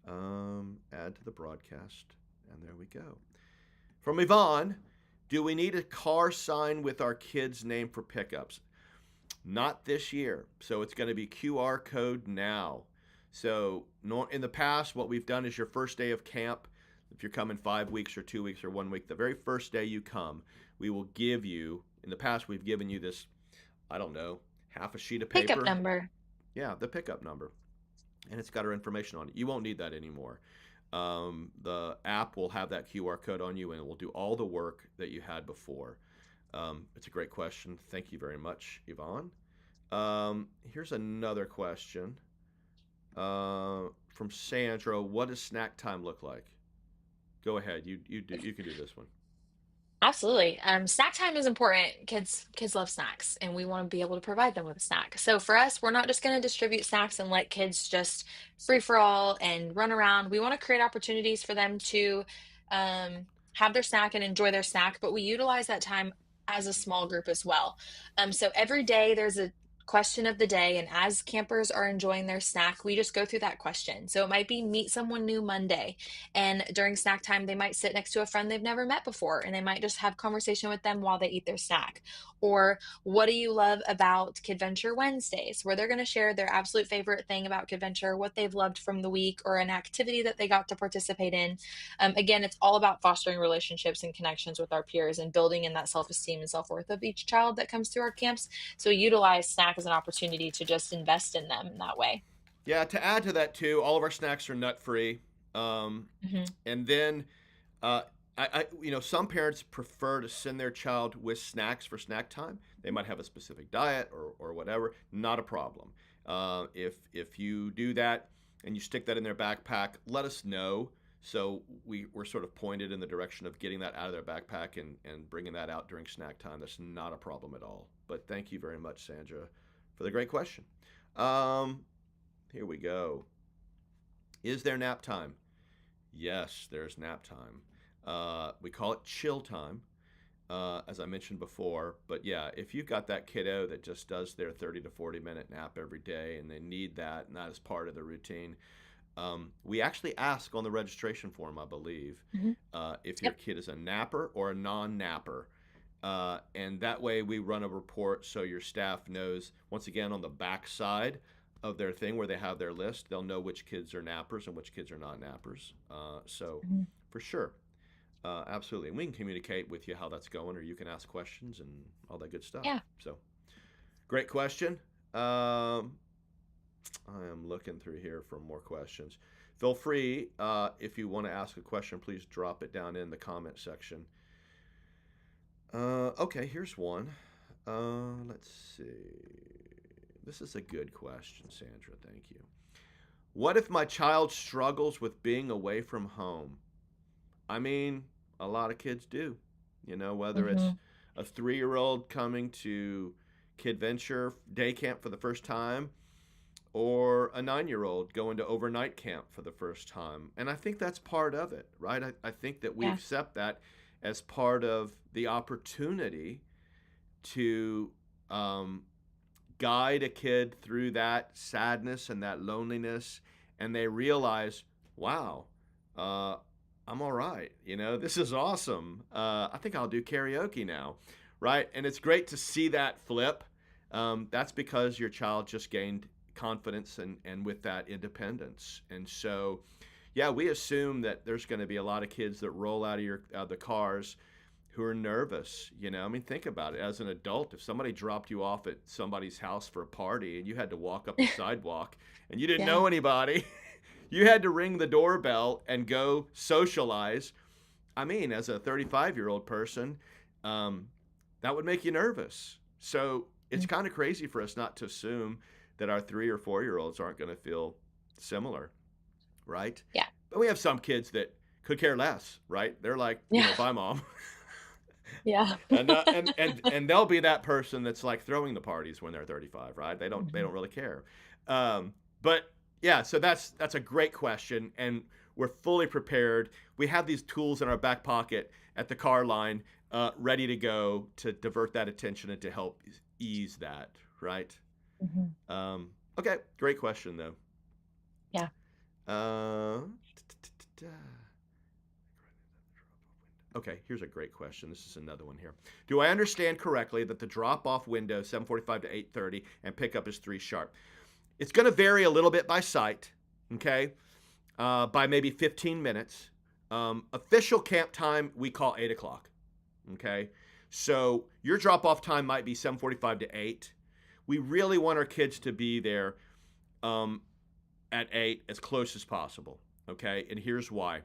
Add to the broadcast, and there we go. From Yvonne, do we need a car sign with our kid's name for pickups? Not this year. So it's going to be QR code now. So in the past, what we've done is your first day of camp, if you're coming 5 weeks or 2 weeks or 1 week, the very first day you come, we will give you, in the past, we've given you this, I don't know, half a sheet of Pickup paper. number. Yeah, the pickup number. And it's got our information on it. You won't need that anymore. The app will have that QR code on you and it will do all the work that you had before. It's a great question. Thank you very much, Yvonne. Here's another question from Sandra. What does snack time look like? Go ahead. You can do this one. Absolutely. Snack time is important. Kids love snacks, and we want to be able to provide them with a snack. So for us, we're not just going to distribute snacks and let kids just free for all and run around. We want to create opportunities for them to have their snack and enjoy their snack, but we utilize that time as a small group as well. So every day there's a question of the day, and as campers are enjoying their snack, we just go through that question. So it might be meet someone new Monday, and during snack time, they might sit next to a friend they've never met before, and they might just have conversation with them while they eat their snack. Or what do you love about Kidventure Wednesdays, where they're going to share their absolute favorite thing about Kidventure, what they've loved from the week, or an activity that they got to participate in. Again, it's all about fostering relationships and connections with our peers and building in that self-esteem and self-worth of each child that comes through our camps. So we utilize snack as an opportunity to just invest in them in that way. Yeah, to add to that too, all of our snacks are nut free. Um, Hmm. and then uh, some parents prefer to send their child with snacks for snack time. They might have a specific diet or whatever. Not a problem. If you do that and you stick that in their backpack, let us know. So we're sort of pointed in the direction of getting that out of their backpack and bringing that out during snack time. That's not a problem at all. But thank you very much, Sandra, for the great question. Um, Here we go. Is there nap time? Yes, there's nap time. We call it chill time, as I mentioned before. But yeah, if you've got that kiddo that just does their 30 to 40-minute nap every day and they need that, and that is part of the routine, we actually ask on the registration form, I believe, Hmm. if your Yep. kid is a napper or a non-napper. And that way we run a report so your staff knows, once again, on the back side of their thing where they have their list, they'll know which kids are nappers and which kids are not nappers. So Mhm. for sure, absolutely. And we can communicate with you how that's going, or you can ask questions and all that good stuff. Yeah. So great question. I am looking through here for more questions. Feel free, if you want to ask a question, please drop it down in the comment section. Okay, here's one. Let's see. This is a good question, Sandra. Thank you. What if my child struggles with being away from home? I mean, a lot of kids do. Whether it's Hmm. a 3-year-old coming to Kidventure day camp for the first time, or a 9-year-old going to overnight camp for the first time. And I think that's part of it, right? I think that we Yeah. accept that as part of the opportunity to um, guide a kid through that sadness and that loneliness. And they realize, wow, uh, I'm all right. This is awesome. I think I'll do karaoke now, right? And it's great to see that flip. That's because your child just gained confidence and with that independence. And so, yeah, we assume that there's going to be a lot of kids that roll out of the cars who are nervous. I mean, think about it. As an adult, if somebody dropped you off at somebody's house for a party and you had to walk up the sidewalk and you didn't Yeah. know anybody, you had to ring the doorbell and go socialize. I mean, as a 35-year-old person, um, that would make you nervous. So it's Mm. kind of crazy for us not to assume that our 3 or 4 year olds aren't going to feel similar, right? Yeah. But we have some kids that could care less, right? They're like, Yeah. bye, mom. Yeah. And they'll be that person that's like throwing the parties when they're 35, right? They Mhm. don't really care. But yeah, so that's a great question, and we're fully prepared. We have these tools in our back pocket at the car line, ready to go to divert that attention and to help ease that, right? Mhm. Um, okay, great question though. Yeah. Uh, Okay, here's a great question. This is another one here. Do I understand correctly that the drop-off window 7:45 to 8:30 and pickup is 3 sharp? It's going to vary a little bit by site, okay? By maybe 15 minutes. Official camp time we call 8 o'clock, okay? So your drop-off time might be 7:45 to 8. We really want our kids to be there um, at 8 as close as possible, okay? And here's why.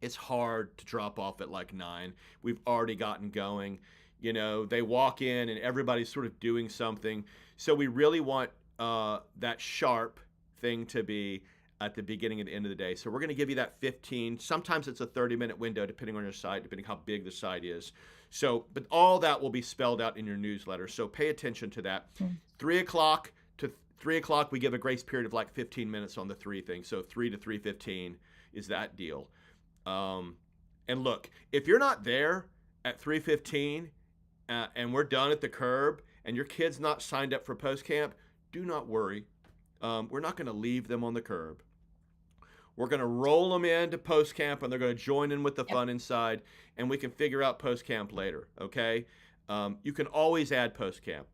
It's hard to drop off at like 9. We've already gotten going. They walk in and everybody's sort of doing something. So we really want that sharp thing to be at the beginning and the end of the day. So we're going to give you that 15. Sometimes it's a 30-minute window, depending on your site, depending how big the site is. So, but all that will be spelled out in your newsletter. So pay attention to that. Mm. 3 o'clock to 3 o'clock, we give a grace period of like 15 minutes on the 3 thing. So 3 to 3:15 is that deal. Um, and look, if you're not there at 3:15 and we're done at the curb and your kid's not signed up for post camp, do not worry. We're not going to leave them on the curb. We're going to roll them into post camp and they're going to join in with the Yep. fun inside, and we can figure out post camp later. Okay. You can always add post camp.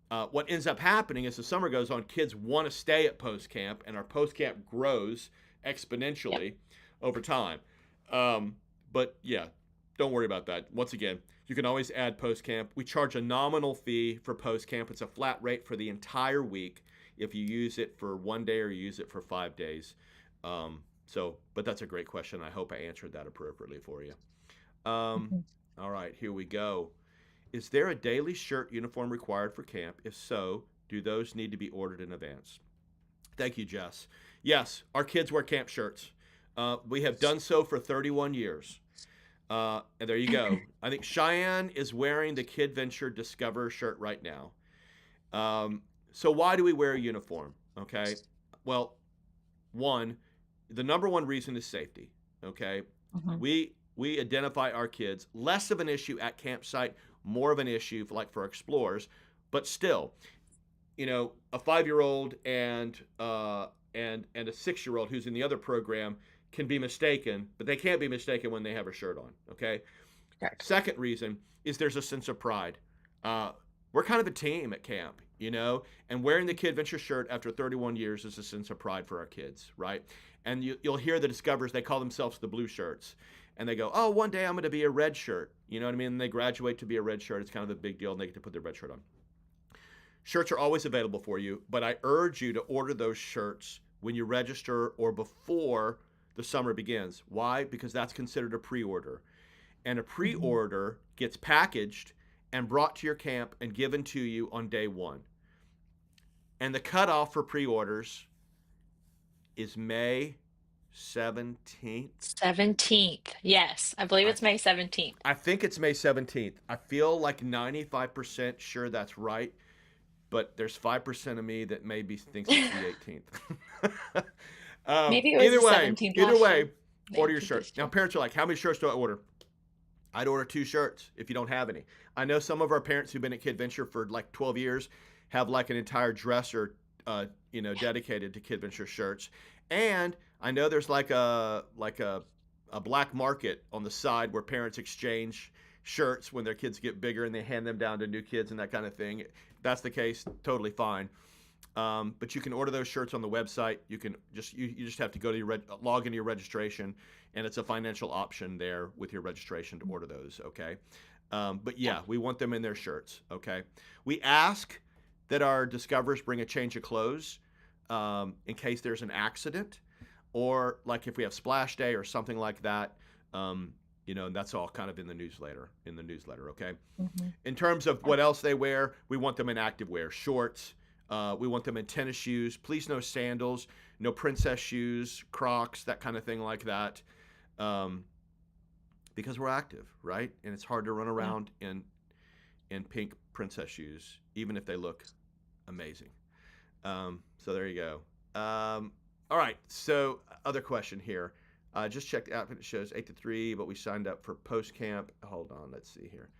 What ends up happening as the summer goes on, kids want to stay at post camp, and our post camp grows Yep. exponentially over time. But yeah, don't worry about that. Once again, you can always add post camp. We charge a nominal fee for post camp. It's a flat rate for the entire week if you use it for 1 day or you use it for 5 days. But that's a great question. I hope I answered that appropriately for you. Um, Mhm. all right, here we go. Is there a daily shirt uniform required for camp? If so, do those need to be ordered in advance? Thank you, Jess. Yes, our kids wear camp shirts. We have done so for 31 years. And there you go. I think Cheyenne is wearing the Kidventure Discover shirt right now. So why do we wear a uniform? Okay. Well, one, the number one reason is safety. Okay. Mhm. We identify our kids, less of an issue at campsite, more of an issue for explorers, but still, a 5-year-old and a 6-year-old who's in the other program can be mistaken, but they can't be mistaken when they have a shirt on. Okay. Correct. Second reason is there's a sense of pride. We're kind of a team at camp, and wearing the Kidventure shirt after 31 years is a sense of pride for our kids, right? And you'll hear the discoverers, they call themselves the blue shirts. And they go, oh, one day I'm going to be a red shirt. You know what I mean? And they graduate to be a red shirt. It's kind of a big deal, and they get to put their red shirt on. Shirts are always available for you, but I urge you to order those shirts when you register or before the summer begins. Why? Because that's considered a pre-order. And a Mhm. pre-order gets packaged and brought to your camp and given to you on day 1. And the cutoff for pre-orders is May 17th. 17th. Yes, I believe I, it's May 17th. I think it's May 17th. I feel like 95% sure that's right, but there's 5% of me that maybe thinks it's the 18th. Maybe it was either the way, 17th either last year. way, The order your 18th shirt. this Now, year. parents are like, how many shirts do I order? I'd order 2 shirts if you don't have any. I know some of our parents who've been at Kidventure for like 12 years have like an entire dresser, dedicated to Kidventure shirts. And I know there's like a black market on the side where parents exchange shirts when their kids get bigger and they hand them down to new kids and that kind of thing. If that's the case, totally fine. But you can order those shirts on the website. You just have to go to log into your registration, and it's a financial option there with your registration to order those. Okay. But Yeah. yeah, we want them in their shirts. Okay. We ask that our discoverers bring a change of clothes. in case there's an accident, or like if we have splash day or something like that. And that's all kind of in the newsletter. Okay. Mhm. In terms of Yeah. what else they wear, we want them in active wear, shorts. We want them in tennis shoes. Please, no sandals, no princess shoes, Crocs, that kind of thing like that. Um, because we're active, right? And it's hard to run Yeah. around in pink princess shoes, even if they look amazing. So there you go. All right. So other question here. Just checked out and it shows 8 to 3, but we signed up for post camp. Hold on. Let's see here.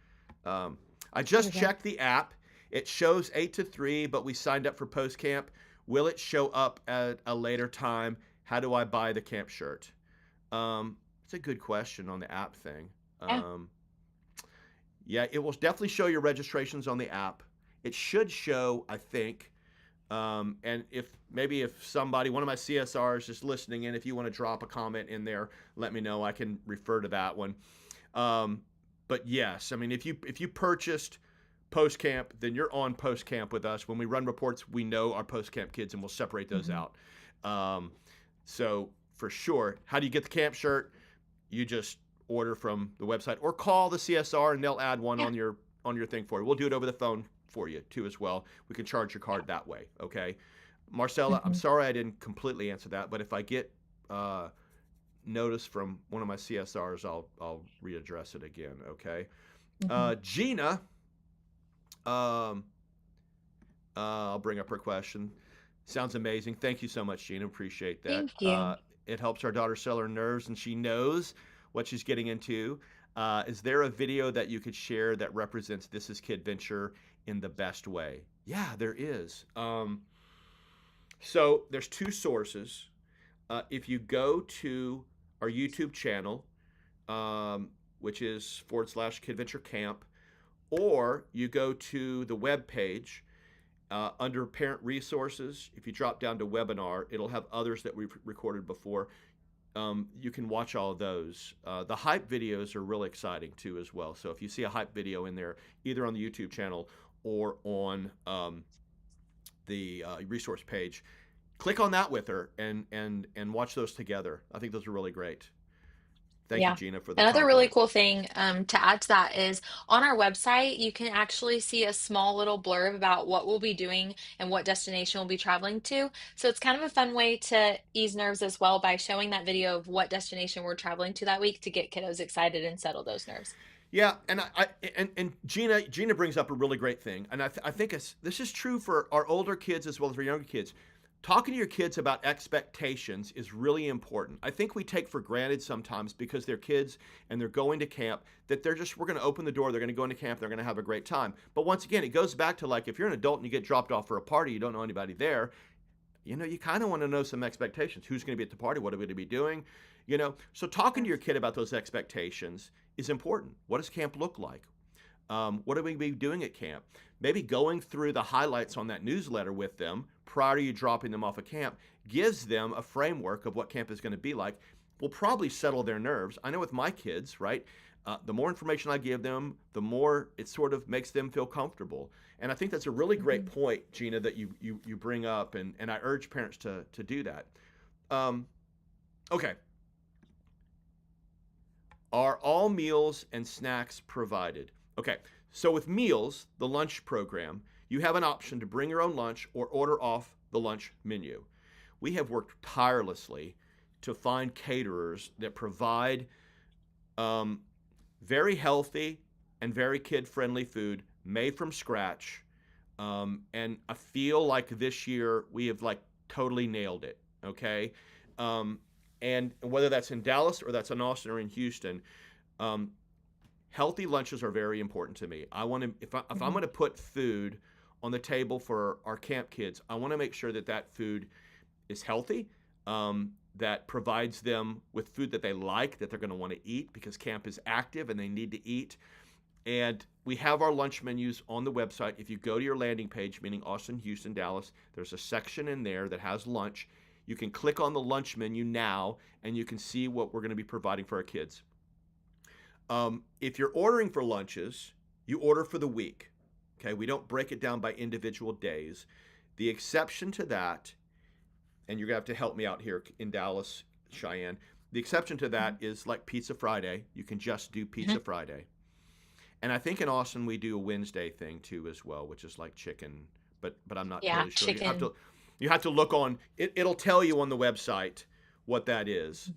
Um, I just Okay. checked the app. It shows 8 to 3, but we signed up for post camp. Will it show up at a later time? How do I buy the camp shirt? It's a good question on the app thing. Yeah. Um, yeah, it will definitely show your registrations on the app. It should show, I think. And if somebody, one of my CSRs is listening in, if you want to drop a comment in there, let me know. I can refer to that one. Um, but yes, I mean, if you purchased post camp, then you're on post camp with us. When we run reports, we know our post camp kids, and we'll separate those Mhm. out. Um, so for sure, how do you get the camp shirt? You just order from the website or call the CSR, and they'll add one Yeah. on your thing for you. We'll do it over the phone for you too as well. We can charge your card that way. Okay, Marcella, I'm Mhm. sorry I didn't completely answer that, but if I get notice from one of my CSRs, I'll readdress it again. Okay, Mhm. Gina, um, I'll bring up her question. Sounds amazing. Thank you so much, Gina. Appreciate that. Thank you. It helps our daughter sell her nerves, and she knows what she's getting into. Is there a video that you could share that represents This Is Kidventure in the best way? Yeah, there is. So there's two sources. If you go to our YouTube channel, which is /Kidventure Camp, or you go to the web page under parent resources. If you drop down to webinar, it'll have others that we've recorded before. You can watch all of those. The hype videos are really exciting too as well. So if you see a hype video in there, either on the YouTube channel or on the resource page, click on that with her and watch those together. I think those are really great. Thank you, Yeah. Gina, for the Another really compliment. cool thing to add to that is on our website, you can actually see a small little blurb about what we'll be doing and what destination we'll be traveling to. So it's kind of a fun way to ease nerves as well by showing that video of what destination we're traveling to that week to get kiddos excited and settle those nerves. Yeah, and Gina brings up a really great thing, and I think this is true for our older kids as well as for younger kids. Talking to your kids about expectations is really important. I think we take for granted sometimes because they're kids and they're going to camp that we're going to open the door, they're going to go into camp, they're going to have a great time. But once again, it goes back to like if you're an adult and you get dropped off for a party, you don't know anybody there, you kind of want to know some expectations. Who's going to be at the party? What are we going to be doing? So talking to your kid about those expectations is important. What does camp look like? What are we going to be doing at camp? Maybe going through the highlights on that newsletter with them prior to you dropping them off at camp gives them a framework of what camp is going to be like. Will probably settle their nerves. I know with my kids, right? The more information I give them, the more it sort of makes them feel comfortable. And I think that's a really great Mhm. point, Gina, that you bring up, and I urge parents to do that. Um, okay, are all meals and snacks provided? Okay, so with meals, the lunch program, you have an option to bring your own lunch or order off the lunch menu. We have worked tirelessly to find caterers that provide um, very healthy and very kid friendly food made from scratch. And I feel like this year we have like totally nailed it. Okay. Um, and whether that's in Dallas or that's in Austin or in Houston, um, healthy lunches are very important to me. I want to, if I'm Mhm. going to put food on the table for our camp kids, I want to make sure that that food is healthy, that provides them with food that they like, that they're going to want to eat because camp is active and they need to eat. And we have our lunch menus on the website. If you go to your landing page, meaning Austin, Houston, Dallas, there's a section in there that has lunch. You can click on the lunch menu now and you can see what we're going to be providing for our kids. If you're ordering for lunches, you order for the week. Okay, we don't break it down by individual days. The exception to that and you're gonna have to help me out here in Dallas, Cheyenne. The exception to that is like Pizza Friday. You can just do Pizza Mhm. Friday. And I think in Austin we do a Wednesday thing too as well, which is like chicken, but I'm not Yeah, totally sure. chicken. You have to look on it. It'll tell you on the website what that is.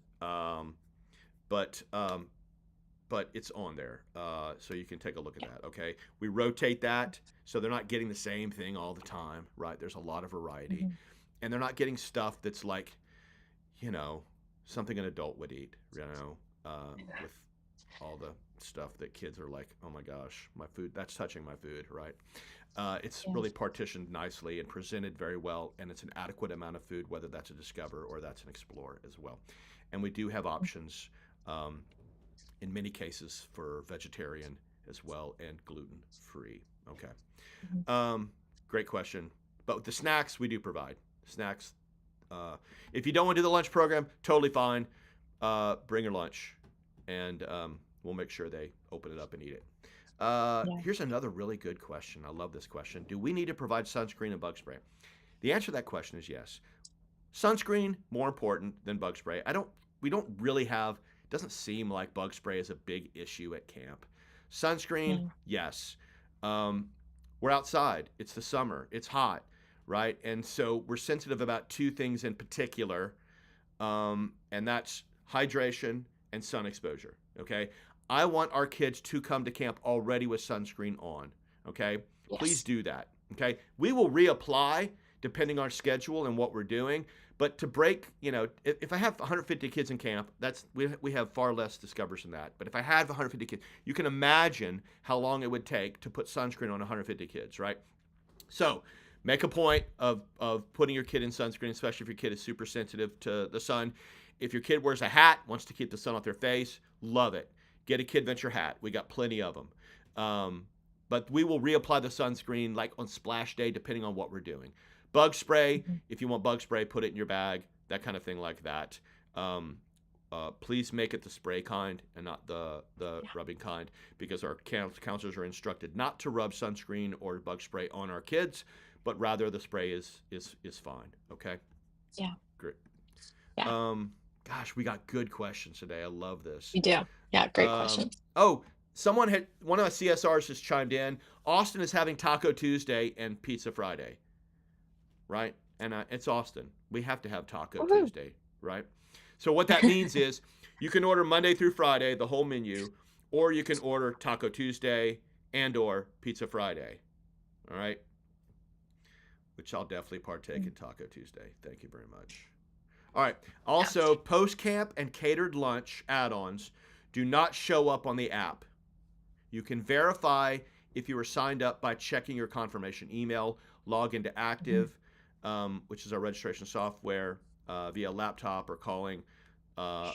But but it's on there, so you can take a look at Yeah. that. Okay, we rotate that so they're not getting the same thing all the time, right? There's a lot of variety, Mhm. and they're not getting stuff that's like, you know, something an adult would eat, with all the stuff that kids are like, oh my gosh, my food, that's touching my food, right? It's Yeah. really partitioned nicely and presented very well, and it's an adequate amount of food, whether that's a Discover or that's an Explorer as well. And we do have options um, in many cases for vegetarian as well and gluten free. Okay. Mhm. Um, Great question. But with the snacks, we do provide snacks. If you don't want to do the lunch program, totally fine. Bring your lunch, and we'll make sure they open it up and eat it. Yeah. Here's another really good question. I love this question. Do we need to provide sunscreen and bug spray? The answer to that question is yes. Sunscreen more important than bug spray. I don't. We don't really have. It doesn't seem like bug spray is a big issue at camp. Sunscreen, Yeah. yes. Um, we're outside. It's the summer. It's hot, right? And so we're sensitive about two things in particular, and that's hydration and sun exposure. Okay, I want our kids to come to camp already with sunscreen on. Okay, please Yes. do that. Okay, we will reapply depending on our schedule and what we're doing. But to break, if I have 150 kids in camp, we have far less discoverers than that. But if I had 150 kids, you can imagine how long it would take to put sunscreen on 150 kids, right? So make a point of putting your kid in sunscreen, especially if your kid is super sensitive to the sun. If your kid wears a hat, wants to keep the sun off their face, love it. Get a Kidventure hat. We got plenty of them. But we will reapply the sunscreen like on splash day, depending on what we're doing. Bug spray, Mhm. if you want bug spray, put it in your bag, that kind of thing like that. Um, please make it the spray kind and not the Yeah. rubbing kind, because our counselors are instructed not to rub sunscreen or bug spray on our kids, but rather the spray is fine. Okay, Yeah. great. Yeah. Um, Gosh, we got good questions today. I love this. We do. Yeah. Great Um, question. oh, one of my CSRs has chimed in. Austin is having Taco Tuesday and Pizza Friday, right? And it's Austin. We have to have Taco Woohoo. Tuesday, right? So what that means is you can order Monday through Friday, the whole menu, or you can order Taco Tuesday and or Pizza Friday. All right? Which I'll definitely partake in Taco Tuesday. Thank you very much. All right. Yeah. Also, post camp and catered lunch add-ons do not show up on the app. You can verify if you were signed up by checking your confirmation email, log into Mhm. Active, which is our registration software, via laptop or calling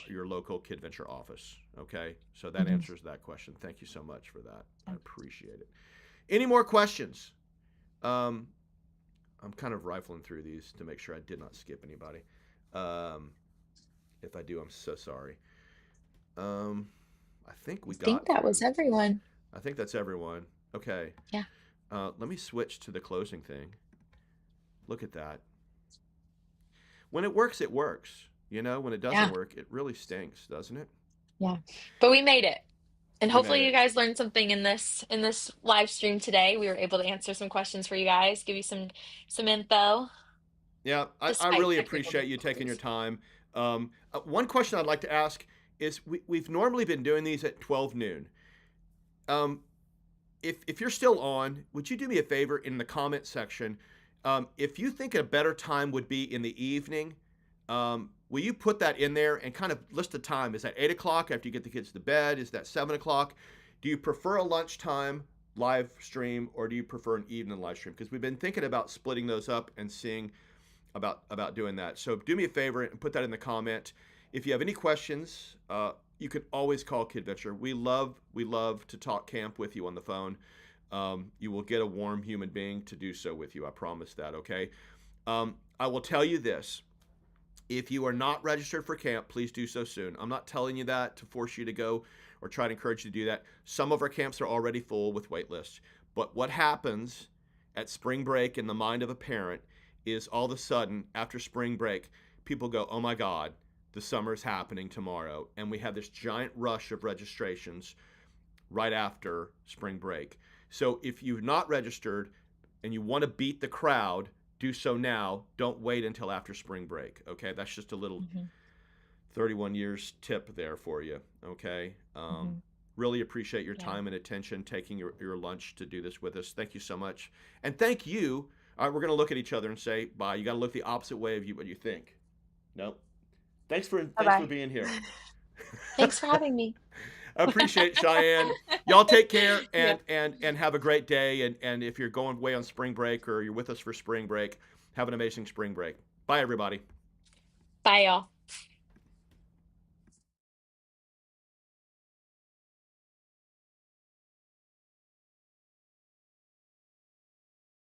your local Kidventure office. Okay, so that Mhm. answers that question. Thank you so much for that. I appreciate it. Any more questions? Um, I'm kind of rifling through these to make sure I did not skip anybody. Um, if I do, I'm so sorry. Um, I think I we think got that was through. everyone. I think that's everyone. Okay. Yeah. Let me switch to the closing thing. Look at that. When it works, it works. When it doesn't Yeah. work, it really stinks, doesn't it? Yeah. But we made it. And We made hopefully you it. guys learned something in this live stream today. We were able to answer some questions for you guys, give you some info Yeah, I despite really technical appreciate you taking your difficulties. time. One question I'd like to ask is we've normally been doing these at 12 noon. Um, if you're still on, would you do me a favor in the comment section? If you think a better time would be in the evening, will you put that in there and kind of list the time? Is that 8 o'clock after you get the kids to bed? Is that 7 o'clock? Do you prefer a lunchtime live stream or do you prefer an evening live stream? Because we've been thinking about splitting those up and seeing about doing that. So do me a favor and put that in the comment. If you have any questions, you can always call Kidventure. We love to talk camp with you on the phone. You will get a warm human being to do so with you. I promise that. Okay. I will tell you this. If you are not registered for camp, please do so soon. I'm not telling you that to force you to go or try to encourage you to do that. Some of our camps are already full with wait lists. But what happens at spring break in the mind of a parent is all of a sudden after spring break, people go, oh my God, the summer's happening tomorrow. And we have this giant rush of registrations right after spring break. So if you've not registered and you want to beat the crowd, do so now. Don't wait until after spring break. Okay, that's just a little Hmm. 31 years tip there for you. Okay. Hmm. Really appreciate your Yeah. time and attention, taking your lunch to do this with us. Thank you so much. And thank you. All right, we're going to look at each other and say bye. You got to look the opposite way of you, what you think. No. Thanks for Bye-bye. being here. Thanks for having me. I appreciate it, Cheyenne. Y'all take care Yeah. and have a great day. And if you're going away on spring break or you're with us for spring break, have an amazing spring break. Bye, everybody. Bye, y'all.